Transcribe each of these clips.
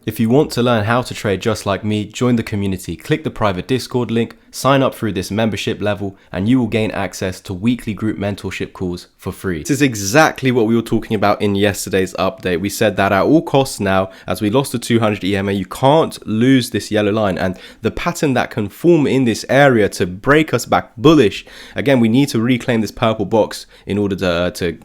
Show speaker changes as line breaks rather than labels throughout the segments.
If you want to learn how to trade just like me, join the community, click the private Discord link, sign up through this membership level, and you will gain access to weekly group mentorship calls for free. This is exactly what we were talking about in yesterday's update. We said that at all costs now, as we lost the 200 EMA, you can't lose this yellow line, and the pattern that can form in this area to break us back bullish, again, we need to reclaim this purple box in order to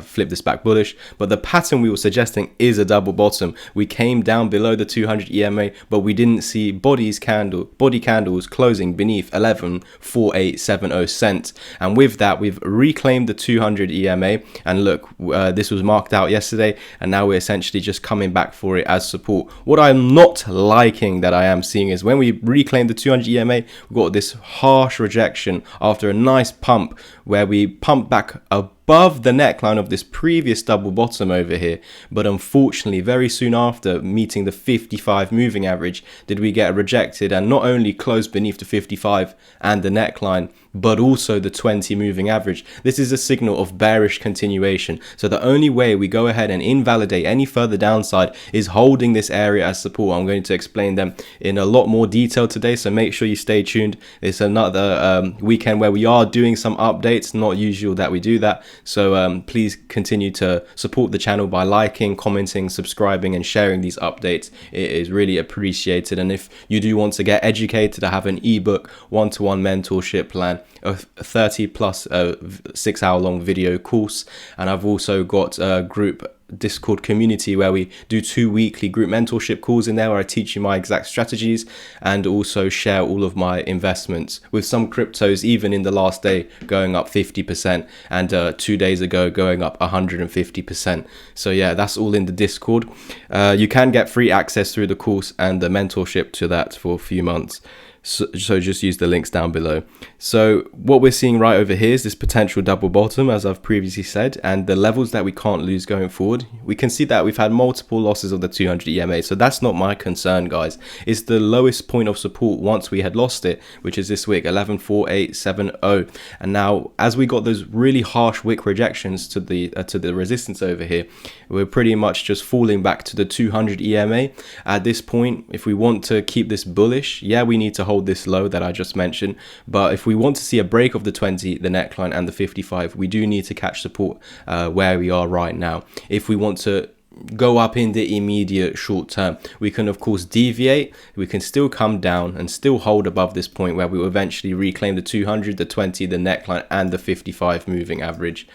flip this back bullish, but the pattern we were suggesting is a double bottom. We came down below the 200 EMA, but we didn't see body candles closing beneath 11.4870 cents, and with that we've reclaimed the 200 EMA, and look, this was marked out yesterday, and now we're essentially just coming back for it as support. What I'm not liking that I am seeing is when we reclaim the 200 EMA, we've got this harsh rejection after a nice pump where we pump back above the neckline of this previous double bottom over here, but unfortunately very soon after meeting the 55 moving average did we get rejected and not only close beneath the 55 and the neckline, but also the 20 moving average. This is a signal of bearish continuation, so the only way we go ahead and invalidate any further downside is holding this area as support. I'm going to explain them in a lot more detail today, so make sure you stay tuned. It's another weekend where we are doing some updates, not usual that we do that, so please continue to support the channel by liking, commenting, subscribing and sharing these updates. It is really appreciated. And if you do want to get educated, I have an ebook one-to-one mentorship plan, a 30 plus 6-hour long video course, and I've also got a group Discord community where we do 2 weekly group mentorship calls in there where I teach you my exact strategies and also share all of my investments, with some cryptos even in the last day going up 50% and 2 days ago going up 150%. So yeah, that's all in the Discord. You can get free access through the course and the mentorship to that for a few months. So just use the links down below. So what we're seeing right over here is this potential double bottom, as I've previously said, and the levels that we can't lose going forward. We can see that we've had multiple losses of the 200 EMA, so that's not my concern, guys. It's the lowest point of support once we had lost it, which is this wick, 11.4870. And now, as we got those really harsh wick rejections to the resistance over here, we're pretty much just falling back to the 200 EMA. At this point, if we want to keep this bullish, yeah, we need to hold this low that I just mentioned, but if we want to see a break of the 20, the neckline and the 55, we do need to catch support where we are right now. If we want to go up in the immediate short term, we can of course deviate, we can still come down and still hold above this point where we will eventually reclaim the 200, the 20, the neckline and the 55 moving average,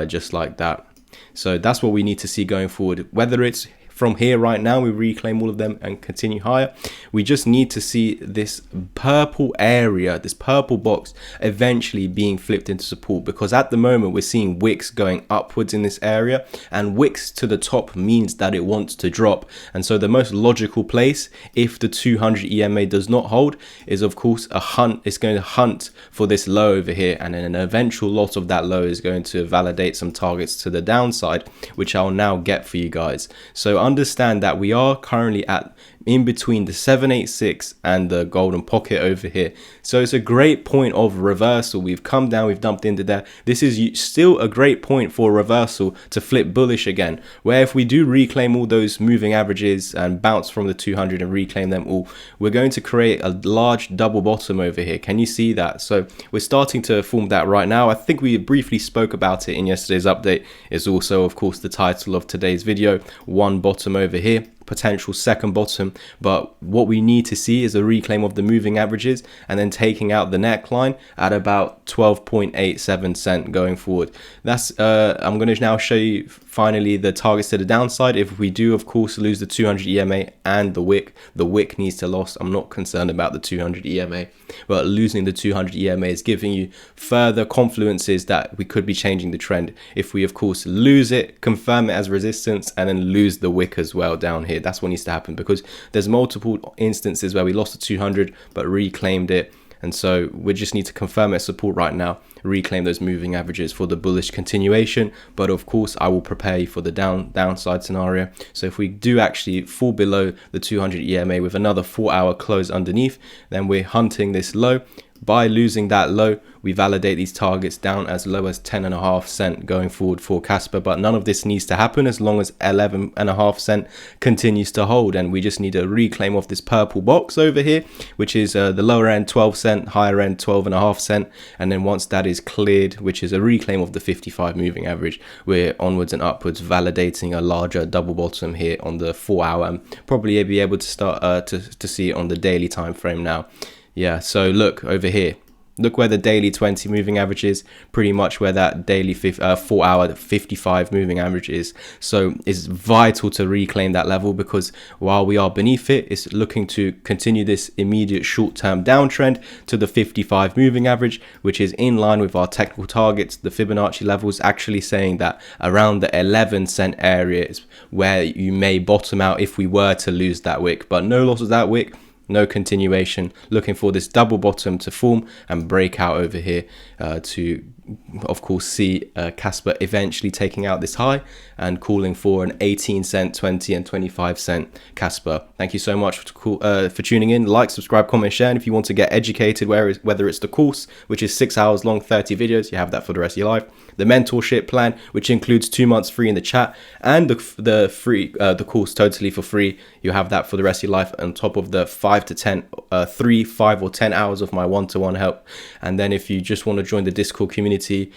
just like that. So that's what we need to see going forward. Whether it's from here right now, we reclaim all of them and continue higher, we just need to see this purple area, this purple box eventually being flipped into support, because at the moment we're seeing wicks going upwards in this area, and wicks to the top means that it wants to drop. And so the most logical place, if the 200 EMA does not hold, is of course a hunt. It's going to hunt for this low over here, and then an eventual loss of that low is going to validate some targets to the downside, which I'll now get for you guys. So understand that we are currently at in between the 786 and the golden pocket over here, so it's a great point of reversal. We've come down, we've dumped into there. This is still a great point for reversal to flip bullish again, where if we do reclaim all those moving averages and bounce from the 200 and reclaim them all, we're going to create a large double bottom over here. Can you see that? So we're starting to form that right now. I think we briefly spoke about it in yesterday's update. It's also of course the title of today's video, one bottom over here, potential second bottom. But what we need to see is a reclaim of the moving averages and then taking out the neckline at about 12.87 cent going forward. That's I'm going to now show you finally the targets to the downside. If we do of course lose the 200 EMA and the wick needs to loss. I'm not concerned about the 200 EMA, but losing the 200 EMA is giving you further confluences that we could be changing the trend. If we of course lose it, confirm it as resistance, and then lose the wick as well down here, that's what needs to happen, because there's multiple instances where we lost the 200 but reclaimed it, and so we just need to confirm it support right now, reclaim those moving averages for the bullish continuation. But of course I will prepare you for the downside scenario. So if we do actually fall below the 200 EMA with another 4-hour close underneath, then we're hunting this low. by losing that low, we validate these targets down as low as 10.5 cent going forward for Kaspa. But none of this needs to happen as long as 11.5 cent continues to hold, and we just need a reclaim of this purple box over here, which is the lower end 12 cent, higher end 12.5 cent. And then once that is cleared, which is a reclaim of the 55 moving average, we're onwards and upwards, validating a larger double bottom here on the 4 hour, and probably be able to start to see it on the daily time frame now. Yeah, so look over here. Look where the daily 20 moving average is, pretty much where that daily 4 hour 55 moving average is. So it's vital to reclaim that level, because while we are beneath it, it's looking to continue this immediate short-term downtrend to the 55 moving average, which is in line with our technical targets. The Fibonacci levels actually saying that around the 11 cent area is where you may bottom out if we were to lose that wick, but no loss of that wick. No continuation, looking for this double bottom to form and break out over here to, of course, see Kaspa eventually taking out this high and calling for an 18 cent, 20 and 25 cent Kaspa. Thank you so much for tuning in. Like, subscribe, comment, share. And if you want to get educated, whether it's the course, which is 6 hours long, 30 videos, you have that for the rest of your life. The mentorship plan, which includes 2 months free in the chat, and the course totally for free. You have that for the rest of your life, on top of the 5 to 10, 3, 5 or 10 hours of my one-to-one help. And then if you just want to join the Discord community,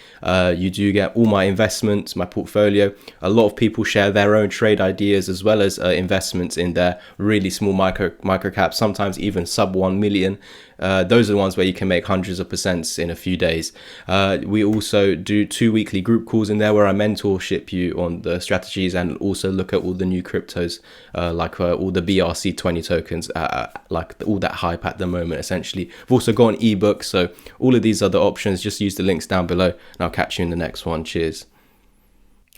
you do get all my investments, my portfolio. A lot of people share their own trade ideas as well as investments in their really small micro caps, sometimes even sub 1 million. Those are the ones where you can make hundreds of percents in a few days. We also do 2 weekly group calls in there where I mentorship you on the strategies and also look at all the new cryptos, like all the BRC20 tokens, like all that hype at the moment, essentially. We've also got an ebook, so all of these other options, just use the links down below, and I'll catch you in the next one. Cheers.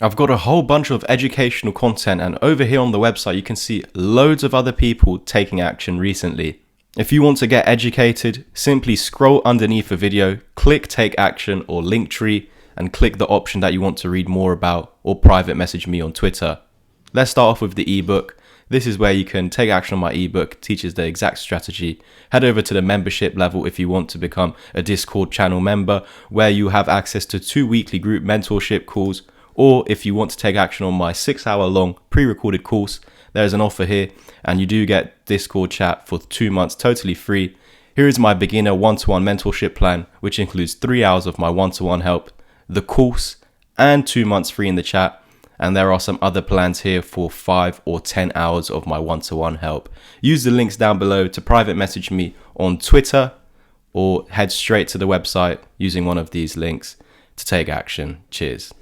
I've got a whole bunch of educational content, and over here on the website you can see loads of other people taking action recently. If you want to get educated, simply scroll underneath the video, click take action or Linktree, and click the option that you want to read more about, or private message me on Twitter. Let's start off with the ebook. This is where you can take action on my ebook, teaches the exact strategy. Head over to the membership level if you want to become a Discord channel member, where you have access to 2 weekly group mentorship calls, or if you want to take action on my 6 hour long pre-recorded course, there's an offer here, and you do get Discord chat for 2 months totally free. Here is my beginner one-to-one mentorship plan, which includes 3 hours of my one-to-one help, the course, and 2 months free in the chat. And there are some other plans here for 5 or 10 hours of my one-to-one help. Use the links down below to private message me on Twitter, or head straight to the website using one of these links to take action. Cheers.